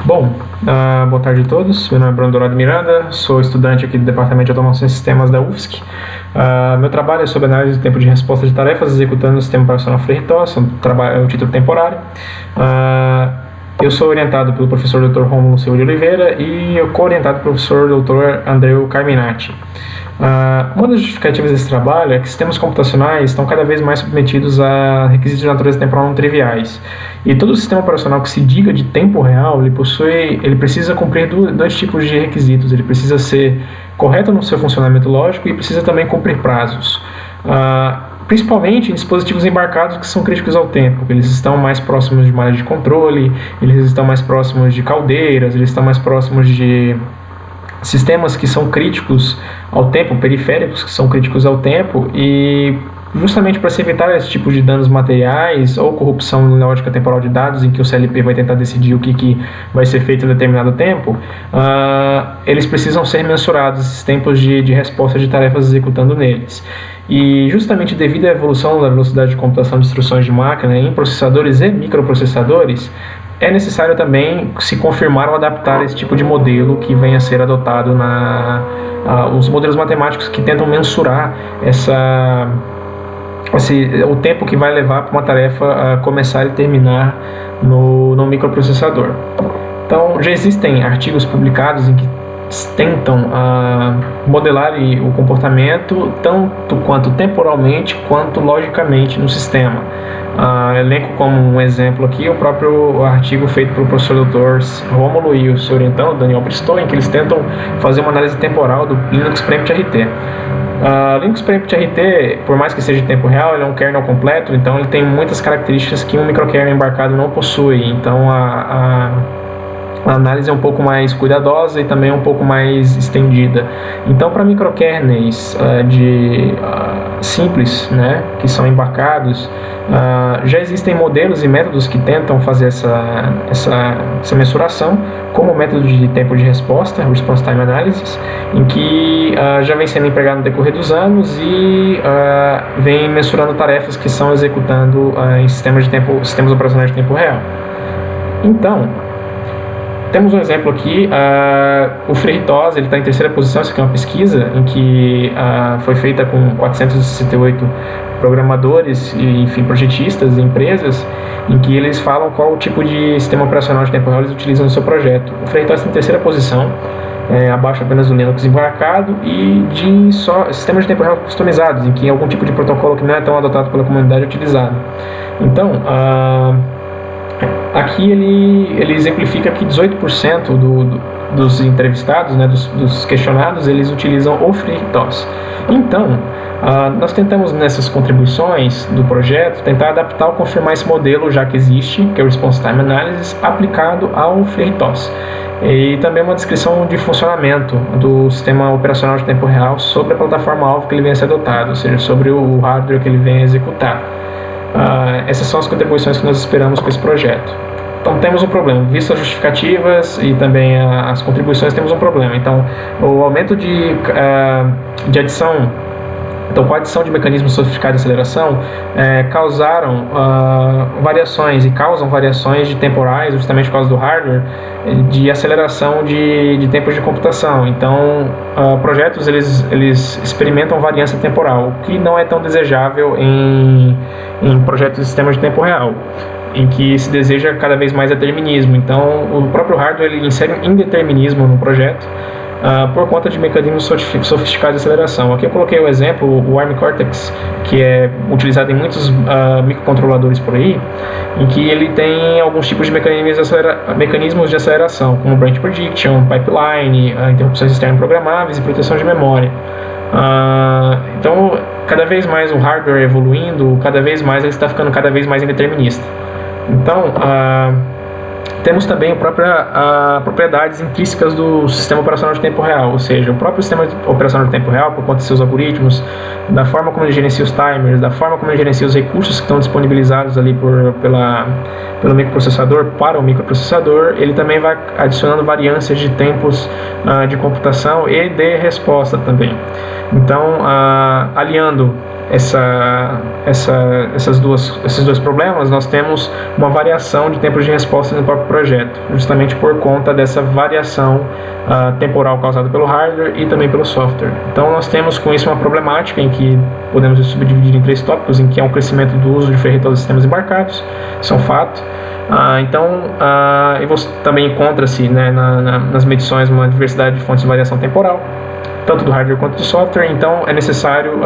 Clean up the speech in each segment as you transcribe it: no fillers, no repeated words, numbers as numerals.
Bom, boa tarde a todos. Meu nome é Bruno Dourado Miranda, sou estudante aqui do Departamento de Automação e Sistemas da UFSC. Meu trabalho é sobre análise do tempo de resposta de tarefas executando o sistema operacional FreeRTOS, é um título temporário. Eu sou orientado pelo professor Dr. Rômulo Silva de Oliveira e eu co-orientado pelo professor Dr. Andreu Carminati. Uma das justificativas desse trabalho é que sistemas computacionais estão cada vez mais submetidos a requisitos de natureza temporal não triviais. E todo sistema operacional que se diga de tempo real, ele precisa cumprir dois tipos de requisitos. Ele precisa ser correto no seu funcionamento lógico e precisa também cumprir prazos. Principalmente em dispositivos embarcados que são críticos ao tempo. Eles estão mais próximos de malha de controle, eles estão mais próximos de caldeiras, eles estão mais próximos de sistemas que são críticos ao tempo, periféricos que são críticos ao tempo, e justamente para se evitar esse tipo de danos materiais ou corrupção na lógica temporal de dados, em que o CLP vai tentar decidir o que vai ser feito em determinado tempo, eles precisam ser mensurados, esses tempos de resposta de tarefas executando neles. E justamente devido à evolução da velocidade de computação de instruções de máquina em processadores e microprocessadores, é necessário também se confirmar ou adaptar esse tipo de modelo que venha a ser adotado os modelos matemáticos que tentam mensurar o tempo que vai levar para uma tarefa começar e terminar no microprocessador. Então, já existem artigos publicados em que tentam modelar o comportamento tanto quanto temporalmente quanto logicamente no sistema. Elenco como um exemplo aqui o próprio artigo feito pelo professor Dr. Rômulo e o seu orientão, Daniel Bristow, em que eles tentam fazer uma análise temporal do Linux Preempt RT. Linux Preempt RT, por mais que seja de tempo real, ele é um kernel completo, então ele tem muitas características que um microkernel embarcado não possui. Então a análise é um pouco mais cuidadosa e também um pouco mais estendida. Então, para microkernels simples, né, que são embarcados, já existem modelos e métodos que tentam fazer essa mensuração, como o método de tempo de resposta, Response Time Analysis, em que já vem sendo empregado no decorrer dos anos e vem mensurando tarefas que são executando em sistemas operacionais de tempo real. Então, temos um exemplo aqui, o FreeRTOS, ele está em terceira posição. Isso aqui é uma pesquisa em que foi feita com 468 programadores e, enfim, projetistas e empresas, em que eles falam qual tipo de sistema operacional de tempo real eles utilizam no seu projeto. O FreeRTOS está em terceira posição, abaixo apenas do Linux embarcado e de sistemas de tempo real customizados, em que algum tipo de protocolo que não é tão adotado pela comunidade é utilizado. Então, aqui ele exemplifica que 18% dos entrevistados, né, dos questionados, eles utilizam o FreeRTOS. Então, nós tentamos nessas contribuições do projeto tentar adaptar ou confirmar esse modelo já que existe, que é o Response Time Analysis, aplicado ao FreeRTOS. E também uma descrição de funcionamento do sistema operacional de tempo real sobre a plataforma-alvo que ele venha a ser adotado, ou seja, sobre o hardware que ele venha a executar. Essas são as contribuições que nós esperamos com esse projeto. Então temos um problema, visto as justificativas e também as contribuições, temos um problema. Então o aumento de adição, com a adição de mecanismos sofisticados de aceleração, causaram variações e causam variações de temporais, justamente por causa do hardware, de aceleração de tempos de computação. Então projetos eles experimentam variância temporal, o que não é tão desejável em projetos de sistemas de tempo real, em que se deseja cada vez mais determinismo. Então o próprio hardware ele insere um indeterminismo no projeto por conta de mecanismos sofisticados de aceleração. Aqui eu coloquei o exemplo, o ARM Cortex, que é utilizado em muitos microcontroladores por aí, em que ele tem alguns tipos de mecanismos de aceleração, como branch prediction, pipeline, interrupções externas programáveis e proteção de memória. Então, cada vez mais o hardware evoluindo, cada vez mais ele está ficando cada vez mais indeterminista. Então, temos também propriedades intrínsecas do sistema operacional de tempo real, ou seja, o próprio sistema operacional de tempo real, por conta de seus algoritmos, da forma como ele gerencia os timers, da forma como ele gerencia os recursos que estão disponibilizados ali pelo microprocessador para o microprocessador, ele também vai adicionando variâncias de tempos de computação e de resposta também. Então, aliando esses dois problemas, nós temos uma variação de tempo de resposta no próprio projeto, justamente por conta dessa variação temporal causada pelo hardware e também pelo software. Então nós temos com isso uma problemática em que podemos subdividir em 3 tópicos, em que é um crescimento do uso de ferrítose em sistemas embarcados, isso é um fato. E você também encontra-se, né, nas medições uma diversidade de fontes de variação temporal, tanto do hardware quanto do software. Então é necessário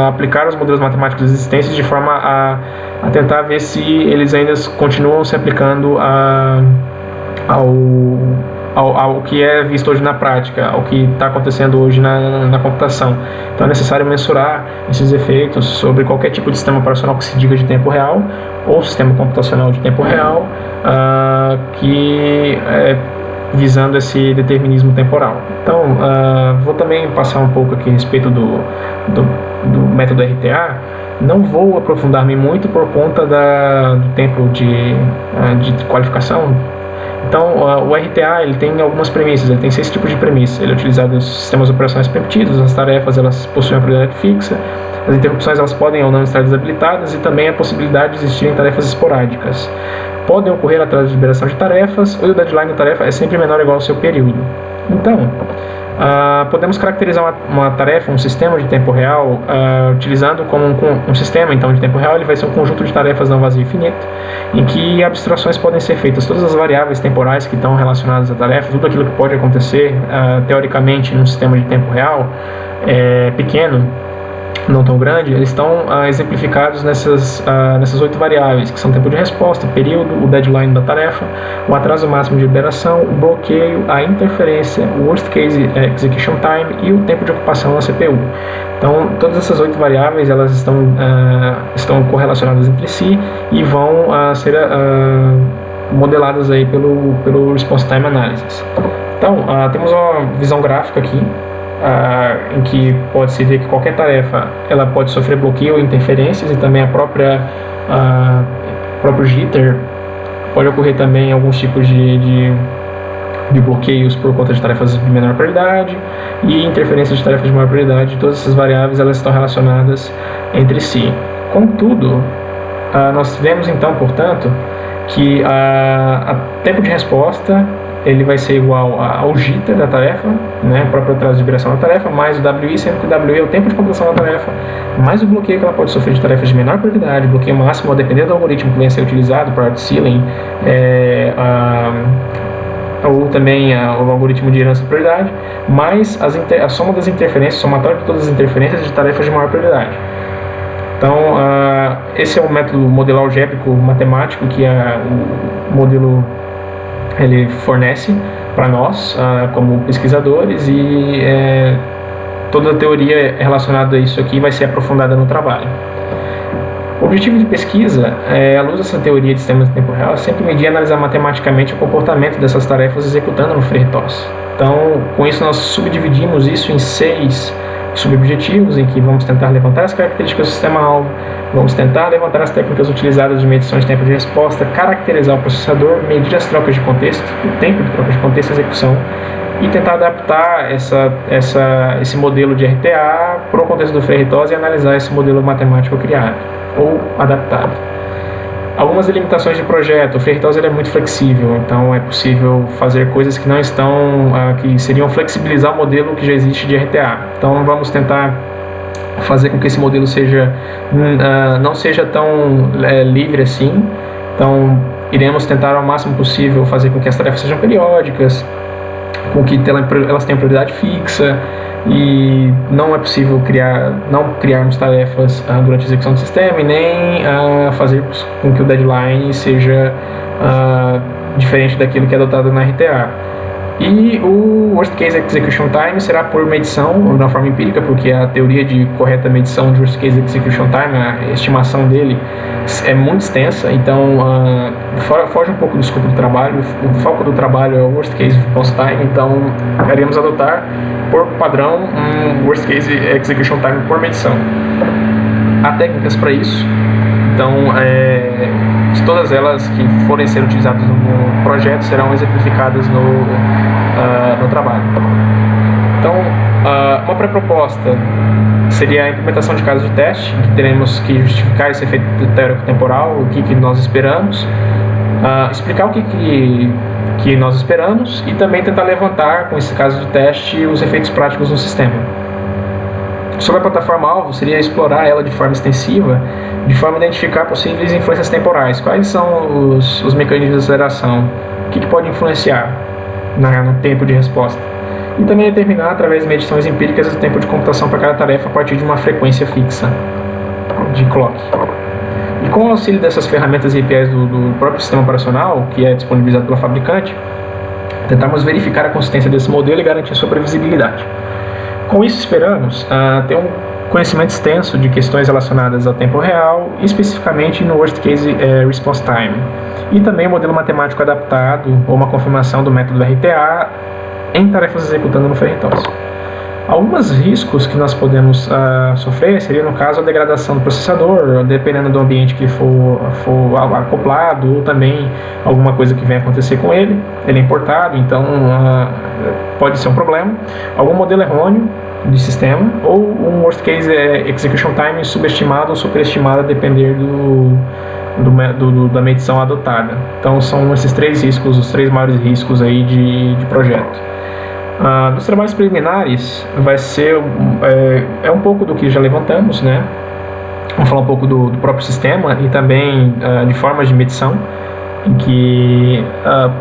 aplicar os modelos matemáticos existentes de forma a tentar ver se eles ainda continuam se aplicando ao que é visto hoje na prática, ao que está acontecendo hoje na computação. Então é necessário mensurar esses efeitos sobre qualquer tipo de sistema operacional que se diga de tempo real ou sistema computacional de tempo real, visando esse determinismo temporal. Então, vou também passar um pouco aqui a respeito do método RTA. Não vou aprofundar-me muito por conta do tempo de qualificação. Então, o RTA ele tem algumas premissas, ele tem 6 tipos de premissas. Ele é utilizado nos sistemas operacionais permitidos, as tarefas elas possuem uma prioridade fixa, as interrupções elas podem ou não estar desabilitadas, e também a possibilidade de existirem tarefas esporádicas. Podem ocorrer atrás de liberação de tarefas, ou o deadline da tarefa é sempre menor ou igual ao seu período. Então, podemos caracterizar uma tarefa, um sistema de tempo real, utilizando como um sistema então, de tempo real. Ele vai ser um conjunto de tarefas não vazio infinito, em que abstrações podem ser feitas. Todas as variáveis temporais que estão relacionadas à tarefa, tudo aquilo que pode acontecer, teoricamente, num sistema de tempo real pequeno, não tão grande, eles estão exemplificados nessas 8 variáveis, que são tempo de resposta, período, o deadline da tarefa, o atraso máximo de liberação, o bloqueio, a interferência, o worst case execution time e o tempo de ocupação da CPU. Então, todas essas 8 variáveis elas estão correlacionadas entre si e vão ser modeladas aí pelo Response Time Analysis. Então, temos uma visão gráfica aqui, em que pode-se ver que qualquer tarefa ela pode sofrer bloqueio ou interferências, e também próprio jitter pode ocorrer também alguns tipos de bloqueios por conta de tarefas de menor prioridade e interferências de tarefas de maior prioridade. Todas essas variáveis elas estão relacionadas entre si. Contudo, nós vemos então, portanto, que a tempo de resposta ele vai ser igual ao jitter da tarefa, né, o próprio atraso de liberação da tarefa, mais o WI, sendo que o WI é o tempo de computação da tarefa, mais o bloqueio que ela pode sofrer de tarefas de menor prioridade, bloqueio máximo a depender do algoritmo que venha a ser utilizado, priority ceiling, ou também o algoritmo de herança de prioridade, mais a soma das interferências, o somatório de todas as interferências de tarefas de maior prioridade. Então, esse é o método modelo algébrico matemático que o modelo ele fornece para nós como pesquisadores, e toda a teoria relacionada a isso aqui vai ser aprofundada no trabalho. O objetivo de pesquisa, à luz dessa teoria de sistemas de tempo real, é sempre medir e analisar matematicamente o comportamento dessas tarefas executando no FreeRTOS. Então, com isso nós subdividimos isso em 6 subobjetivos, em que vamos tentar levantar as características do sistema-alvo, vamos tentar levantar as técnicas utilizadas de medição de tempo de resposta, caracterizar o processador, medir as trocas de contexto, o tempo de troca de contexto e execução, e tentar adaptar esse modelo de RTA para o contexto do FreeRTOS e analisar esse modelo matemático criado ou adaptado. Algumas limitações de projeto. O FreeRTOS ele é muito flexível, então é possível fazer coisas que não estão, que seriam flexibilizar o modelo que já existe de RTA. Então vamos tentar fazer com que esse modelo não seja tão livre assim. Então iremos tentar ao máximo possível fazer com que as tarefas sejam periódicas, com que elas tenham prioridade fixa, e não é possível não criarmos tarefas durante a execução do sistema, e nem fazer com que o deadline seja diferente daquilo que é adotado na RTA. E o Worst Case Execution Time será por medição, na forma empírica, porque a teoria de correta medição de Worst Case Execution Time, a estimação dele é muito extensa, então foge um pouco do escopo do trabalho. O foco do trabalho é o Worst Case Response Time, então iremos adotar por padrão um Worst Case Execution Time por medição. Há técnicas para isso, então todas elas que forem ser utilizadas no projeto serão exemplificadas no trabalho. Então, uma pré-proposta seria a implementação de casos de teste, em que teremos que justificar esse efeito teórico-temporal, o que nós esperamos, explicar o que nós esperamos e também tentar levantar, com esse caso de teste, os efeitos práticos no sistema. Sobre a plataforma-alvo, seria explorar ela de forma extensiva, de forma a identificar possíveis influências temporais. Quais são os mecanismos de aceleração? O que pode influenciar no tempo de resposta? E também determinar, através de medições empíricas, o tempo de computação para cada tarefa a partir de uma frequência fixa de clock. E com o auxílio dessas ferramentas e APIs do próprio sistema operacional, que é disponibilizado pela fabricante, tentamos verificar a consistência desse modelo e garantir sua previsibilidade. Com isso, esperamos ter um conhecimento extenso de questões relacionadas ao tempo real, especificamente no Worst Case Response Time, e também o modelo matemático adaptado ou uma confirmação do método RTA em tarefas executando no FRTOS. Alguns riscos que nós podemos sofrer seria, no caso, a degradação do processador, dependendo do ambiente que for acoplado, ou também alguma coisa que venha acontecer com ele. Ele é importado, então pode ser um problema. Algum modelo errôneo de sistema, ou um worst case execution time subestimado ou superestimado, a depender da medição adotada. Então são esses três riscos, os três maiores riscos aí de projeto. Nos trabalhos preliminares vai ser um pouco do que já levantamos, né? Vamos falar um pouco do próprio sistema e também de formas de medição em que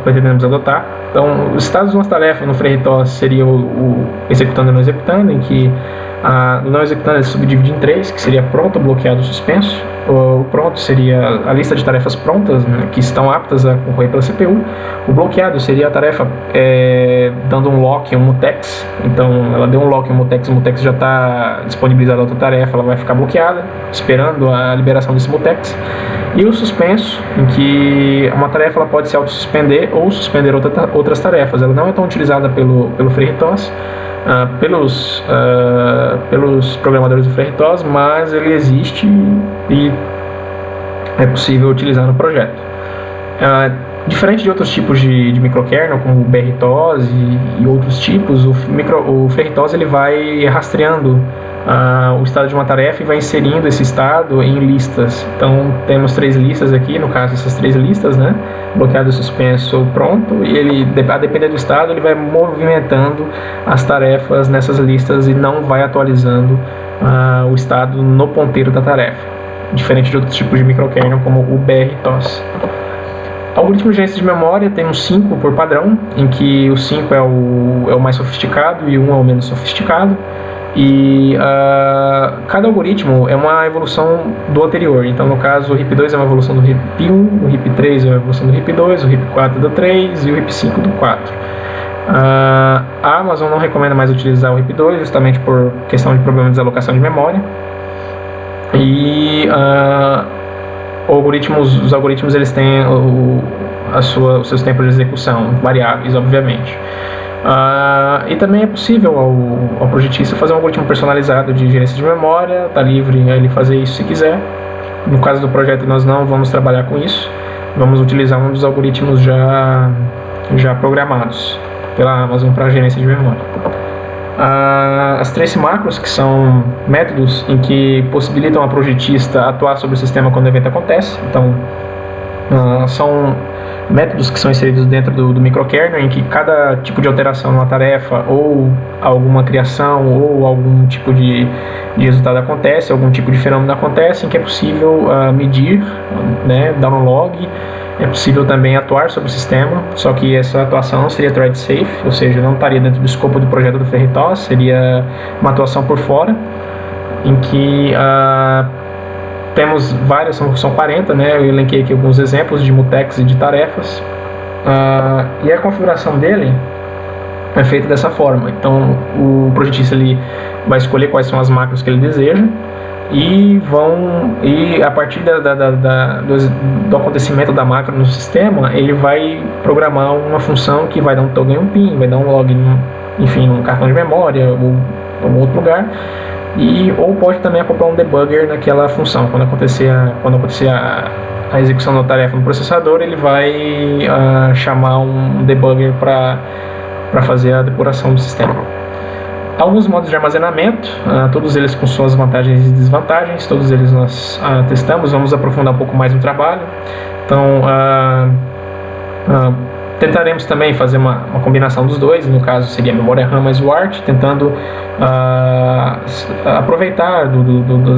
pretendemos adotar. Então, os estados de uma tarefa no FRTOS seria o executando e não executando, em que o não executando é subdividido em três, que seria pronto, bloqueado, suspenso. O pronto seria a lista de tarefas prontas, né, que estão aptas a concorrer pela CPU. O bloqueado seria a tarefa dando um lock, um mutex. Então, ela deu um lock, um mutex já está disponibilizado a outra tarefa, ela vai ficar bloqueada, esperando a liberação desse mutex. E o suspenso, em que uma tarefa ela pode se autossuspender ou suspender outras tarefas. Ela não é tão utilizada pelo FRTOS, pelos programadores do FRTOS, mas ele existe e é possível utilizar no projeto. Diferente de outros tipos de microkernel, como o BRTOS e outros tipos, o FRTOS ele vai rastreando o estado de uma tarefa e vai inserindo esse estado em listas. Então temos três listas aqui, no caso essas três listas, né? Bloqueado, suspenso, pronto, e ele, a depender do estado, ele vai movimentando as tarefas nessas listas e não vai atualizando o estado no ponteiro da tarefa, diferente de outros tipos de microkernel como o BRTOS. Algoritmo de gerência de memória, temos 5 por padrão, em que o 5 é o mais sofisticado e o 1 é o menos sofisticado. E cada algoritmo é uma evolução do anterior. Então, no caso, o RIP2 é uma evolução do RIP1, o RIP3 é uma evolução do RIP2, o RIP4 do 3 e o RIP5 do 4. A Amazon não recomenda mais utilizar o RIP2, justamente por questão de problema de desalocação de memória. E os algoritmos eles têm os seus tempos de execução variáveis, obviamente. E também é possível ao projetista fazer um algoritmo personalizado de gerência de memória, está livre a ele fazer isso se quiser. No caso do projeto nós não vamos trabalhar com isso, vamos utilizar um dos algoritmos já programados pela Amazon para gerência de memória. As trace macros, que são métodos em que possibilitam a projetista atuar sobre o sistema quando o evento acontece. Então, são métodos que são inseridos dentro do microkernel, em que cada tipo de alteração numa tarefa, ou alguma criação, ou algum tipo de resultado acontece, algum tipo de fenômeno acontece, em que é possível medir, né, dar um log. É possível também atuar sobre o sistema, só que essa atuação não seria thread safe, ou seja, não estaria dentro do escopo do projeto do FRTOS, seria uma atuação por fora, em que temos várias, são 40, né? Eu elenquei aqui alguns exemplos de mutex e de tarefas, e a configuração dele é feita dessa forma. Então o projetista ele vai escolher quais são as macros que ele deseja, e a partir do acontecimento da macro no sistema, ele vai programar uma função que vai dar um toggle em um pin, vai dar um log, enfim, num cartão de memória ou em algum outro lugar, ou pode também acoplar um debugger naquela função. Quando acontecer a execução da tarefa no processador, ele vai chamar um debugger para fazer a depuração do sistema. Alguns modos de armazenamento, todos eles com suas vantagens e desvantagens, todos eles nós testamos, vamos aprofundar um pouco mais no trabalho. Então, tentaremos também fazer uma combinação dos dois, no caso seria a memória RAM mais o ART, tentando aproveitar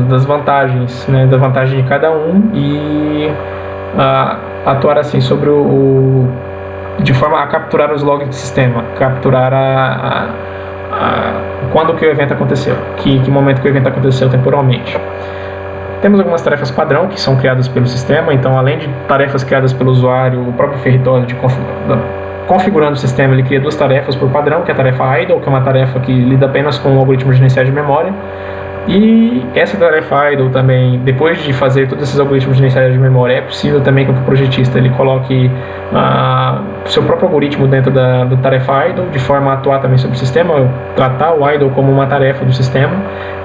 das vantagens, né, da vantagem de cada um e atuar assim sobre de forma a capturar os logs do sistema, capturar quando que o evento aconteceu, que momento que o evento aconteceu temporalmente. Temos algumas tarefas padrão que são criadas pelo sistema, então além de tarefas criadas pelo usuário, o próprio FRTOS configurando o sistema, ele cria duas tarefas por padrão, que é a tarefa idle, que é uma tarefa que lida apenas com o algoritmo gerencial de memória. E essa tarefa idle também, depois de fazer todos esses algoritmos gerenciais de memória, é possível também que o projetista ele coloque seu próprio algoritmo dentro da tarefa idle, de forma a atuar também sobre o sistema, tratar o idle como uma tarefa do sistema.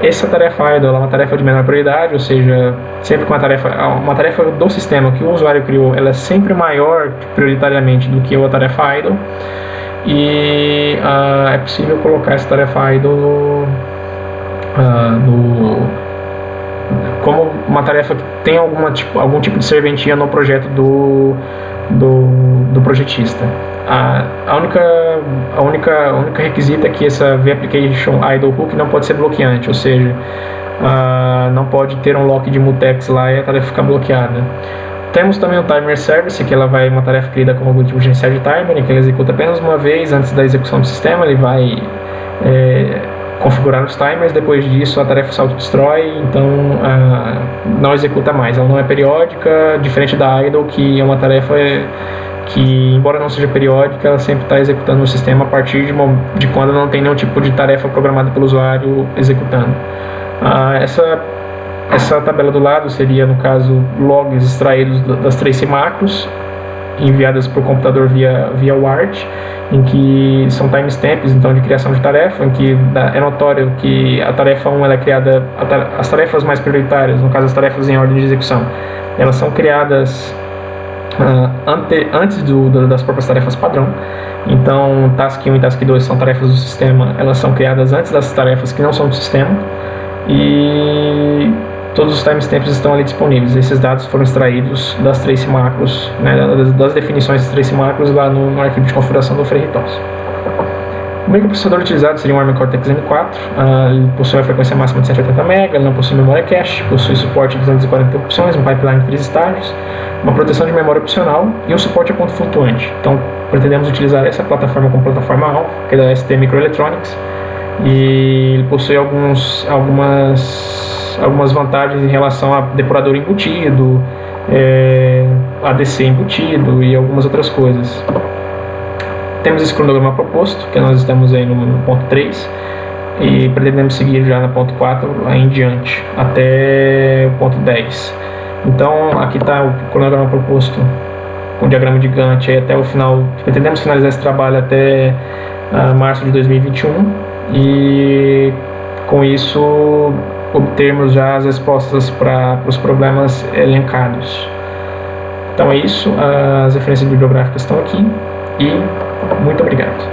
Essa tarefa idle é uma tarefa de menor prioridade, ou seja, sempre que uma tarefa do sistema que o usuário criou, ela é sempre maior prioritariamente do que a tarefa idle, e é possível colocar essa tarefa idle como uma tarefa que tem algum tipo de serventia no projeto do projetista. A única requisito é que essa vApplication idle hook não pode ser bloqueante, ou seja, não pode ter um lock de mutex lá e a tarefa ficar bloqueada. Temos também o timer service, que ela vai uma tarefa criada como algoritmo gerencial de timer, em que ela executa apenas uma vez antes da execução do sistema. Ele vai configurar os timers, depois disso a tarefa se autodestrói, então não executa mais. Ela não é periódica, diferente da idle, que é uma tarefa que, embora não seja periódica, ela sempre está executando o sistema a partir de quando não tem nenhum tipo de tarefa programada pelo usuário executando. Essa tabela do lado seria, no caso, logs extraídos das trace macros, enviadas por computador via WART, em que são timestamps, então, de criação de tarefa, em que é notório que a tarefa 1 ela é criada, as tarefas mais prioritárias, no caso as tarefas em ordem de execução, elas são criadas antes das próprias tarefas padrão. Então, task 1 e task 2 são tarefas do sistema, elas são criadas antes das tarefas que não são do sistema, e todos os timestamps estão ali disponíveis. Esses dados foram extraídos das trace macros, né, das definições das trace macros lá no arquivo de configuração do FreeRTOS. O microprocessador utilizado seria um ARM Cortex M4, ele possui uma frequência máxima de 180 MB, ele não possui memória cache, possui suporte de 240 opções, um pipeline de 3 estágios, uma proteção de memória opcional e um suporte a ponto flutuante. Então, pretendemos utilizar essa plataforma como plataforma-alvo, que é da ST Microelectronics, e ele possui algumas vantagens em relação a depurador embutido, ADC embutido e algumas outras coisas. Temos esse cronograma proposto, que nós estamos aí no ponto 3, e pretendemos seguir já no ponto 4 aí em diante, até o ponto 10. Então, aqui está o cronograma proposto com o diagrama de Gantt aí até o final. Pretendemos finalizar esse trabalho até março de 2021, e com isso obtermos já as respostas para os problemas elencados. Então é isso, as referências bibliográficas estão aqui, e muito obrigado.